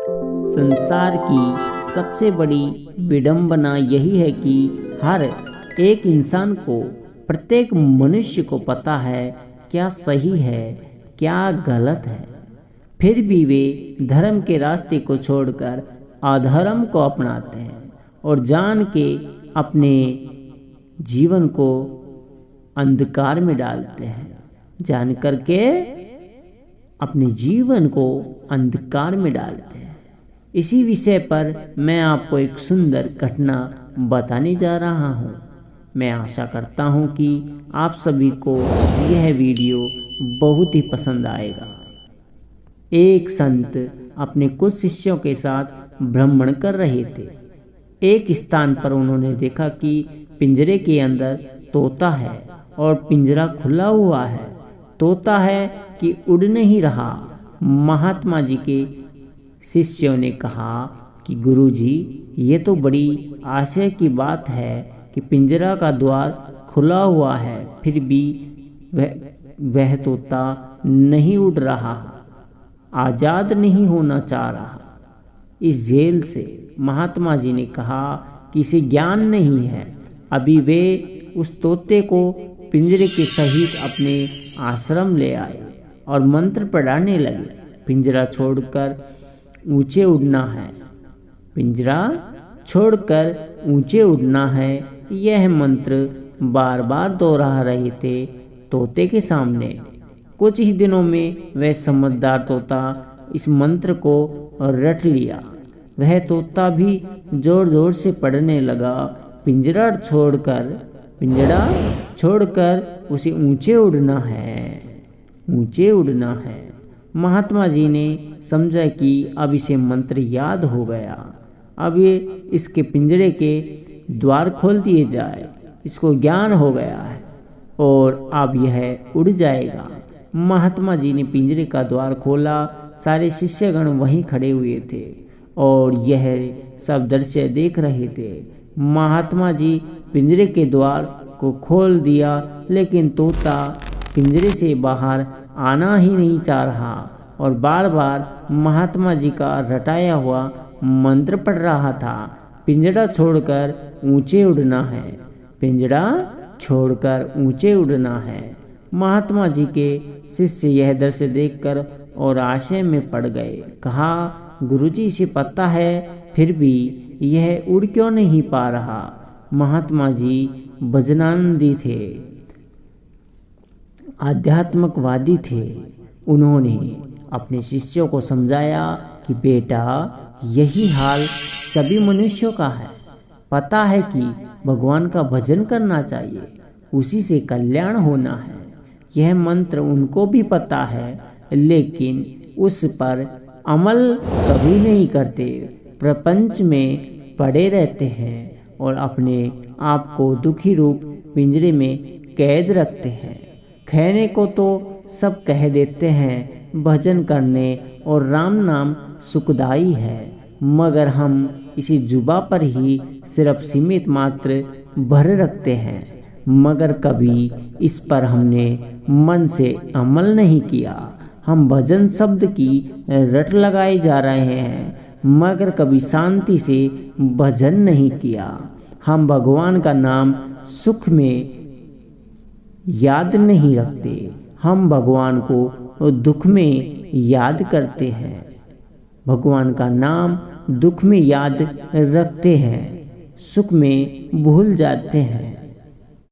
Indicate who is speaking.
Speaker 1: संसार की सबसे बड़ी विडंबना यही है कि हर एक इंसान को, प्रत्येक मनुष्य को पता है क्या सही है क्या गलत है, फिर भी वे धर्म के रास्ते को छोड़कर अधर्म को अपनाते हैं और जान के अपने जीवन को अंधकार में डालते हैं, जान करके अपने जीवन को अंधकार में डालते हैं। इसी विषय पर मैं आपको एक सुंदर घटना बताने जा रहा हूँ। मैं आशा करता हूँ कि आप सभी को यह वीडियो बहुत ही पसंद आएगा। एक संत अपने कुछ शिष्यों के साथ भ्रमण कर रहे थे। एक स्थान पर उन्होंने देखा कि पिंजरे के अंदर तोता है और पिंजरा खुला हुआ है। तोता है कि उड़ नहीं रहा। महात्मा जी के शिष्यों ने कहा कि गुरुजी, ये तो बड़ी आश्चर्य की बात है कि पिंजरा का द्वार खुला हुआ है, फिर भी वह तोता नहीं उड़ रहा, आज़ाद नहीं होना चाह रहा। इस जेल से महात्मा जी ने कहा कि इसे ज्ञान नहीं है। अभी वे उस तोते को पिंजरे के सहित अपने आश्रम ले आए और मंत्र पढ़ाने लगे। पिंजरा छोड़कर ऊंचे उड़ना है, पिंजरा छोड़कर ऊंचे उड़ना है, यह मंत्र बार बार दोहरा रहे थे तोते के सामने। कुछ ही दिनों में वह समझदार तोता इस मंत्र को रट लिया। वह तोता भी जोर जोर से पढ़ने लगा, पिंजरा छोड़कर उसे ऊंचे उड़ना है, ऊंचे उड़ना है। महात्मा जी ने समझा कि अब इसे मंत्र याद हो गया, अब ये इसके पिंजरे के द्वार खोल दिए जाए। इसको ज्ञान हो गया है और अब यह उड़ जाएगा। महात्मा जी ने पिंजरे का द्वार खोला। सारे शिष्यगण वहीं खड़े हुए थे और यह सब दृश्य देख रहे थे। महात्मा जी पिंजरे के द्वार को खोल दिया, लेकिन तोता पिंजरे से बाहर आना ही नहीं चाह रहा और बार बार महात्मा जी का रटाया हुआ मंत्र पढ़ रहा था, पिंजरा छोड़कर ऊंचे उड़ना है, पिंजरा छोड़कर ऊंचे उड़ना है। महात्मा जी के शिष्य यह दृश्य देखकर और आशय में पड़ गए। कहा, गुरुजी, इसे पता है फिर भी यह उड़ क्यों नहीं पा रहा। महात्मा जी भजनानंदी थे, आध्यात्मिकवादी थे। उन्होंने अपने शिष्यों को समझाया कि बेटा, यही हाल सभी मनुष्यों का है। पता है कि भगवान का भजन करना चाहिए, उसी से कल्याण होना है। यह मंत्र उनको भी पता है, लेकिन उस पर अमल कभी नहीं करते। प्रपंच में पड़े रहते हैं और अपने आप को दुखी रूप पिंजरे में कैद रखते हैं। कहने को तो सब कह देते हैं, भजन करने और राम नाम सुखदाई है, मगर हम इसी जुबा पर ही सिर्फ सीमित मात्र भर रखते हैं, मगर कभी इस पर हमने मन से अमल नहीं किया। हम भजन शब्द की रट लगाए जा रहे हैं, मगर कभी शांति से भजन नहीं किया। हम भगवान का नाम सुख में याद नहीं रखते, हम भगवान को दुख में याद करते हैं। भगवान का नाम दुख में याद रखते हैं, सुख में भूल जाते हैं।